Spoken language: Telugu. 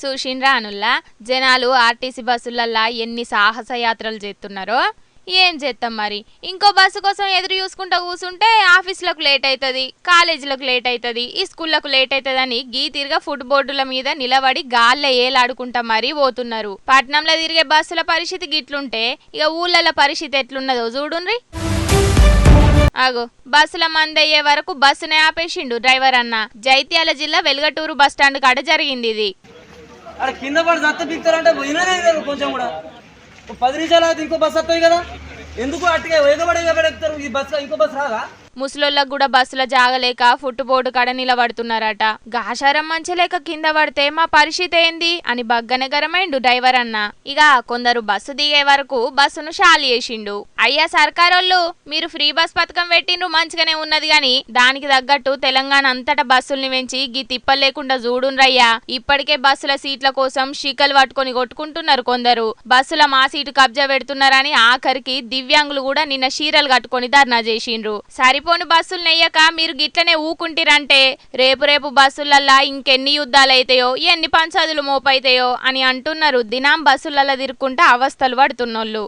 చూసిండ్రా అనుల్లా జనాలు ఆర్టీసీ బస్సులల్లా ఎన్ని సాహస యాత్రలు చేస్తున్నారో. ఏం చేస్తాం మరి, ఇంకో బస్సు కోసం ఎదురు చూసుకుంటా కూర్చుంటే ఆఫీసులకు లేట్ అవుతుంది, కాలేజీలకు లేట్ అవుతుంది, ఈ స్కూళ్లకు లేట్ అవుతుంది అని గీ తిరిగా ఫుడ్ బోర్డుల మీద నిలబడి గాల్లో ఏలాడుకుంటా మరీ పోతున్నారు. పట్నంలో తిరిగే బస్సుల పరిస్థితి గిట్లుంటే ఇక ఊళ్ళల పరిస్థితి ఎట్లున్నదో చూడుండ్రి. ఆగో బస్సుల మందయ్యే వరకు బస్సునే ఆపేసిండు డ్రైవర్ అన్న. జైత్యాల జిల్లా వెలుగటూరు బస్టాండ్ కాడ జరిగింది ఇది. కింద పడి సత్త పిక్తారంటే కొంచెం కూడా 10 నిమిషాలు అయితే ఇంకో బస్సు వస్తుంది కదా, ఎందుకు అట్టుగా ఎగబడెక్కుతారు? ఈ బస్సు ఇంకో బస్సు రాదా? ముసలోళ్ళకు కూడా బస్సుల జాగలేక ఫుట్ బోర్డు కాడ నిలబడుతున్నారట. గాషారం మంచలేక కింద పడితే మా పరిస్థితి ఏంది అని బగ్గనే గరమైండు డ్రైవర్ అన్న. ఇక కొందరు బస్సు దిగే వరకు బస్సును షాలి చేసిండు. అయ్యా సర్కారోళ్ళు, మీరు ఫ్రీ బస్ పథకం పెట్టిండ్రు మంచిగానే ఉన్నది గాని దానికి తగ్గట్టు తెలంగాణ అంతటా బస్సుల్ని పెంచి గీ తిప్పలు లేకుండా చూడుండ్రయ్యా. ఇప్పటికే బస్సుల సీట్ల కోసం షికలు పట్టుకొని కొట్టుకుంటున్నారు కొందరు. బస్సుల మా సీటు కబ్జా పెడుతున్నారని ఆఖరికి దివ్యాంగులు కూడా నిన్న చీరలు కట్టుకొని ధర్నా చేసిండ్రు. సరిపోని బస్సులు నెయ్యక మీరు గిట్లనే ఊకుంటిరంటే రేపు బస్సులల్లా ఇంకెన్ని యుద్ధాలైతాయో, ఎన్ని పంచాదులు మోపైతాయో అని అంటున్నారు దినాం బస్సులల్లా తిరుక్కుంటా అవస్థలు పడుతున్నోళ్ళు.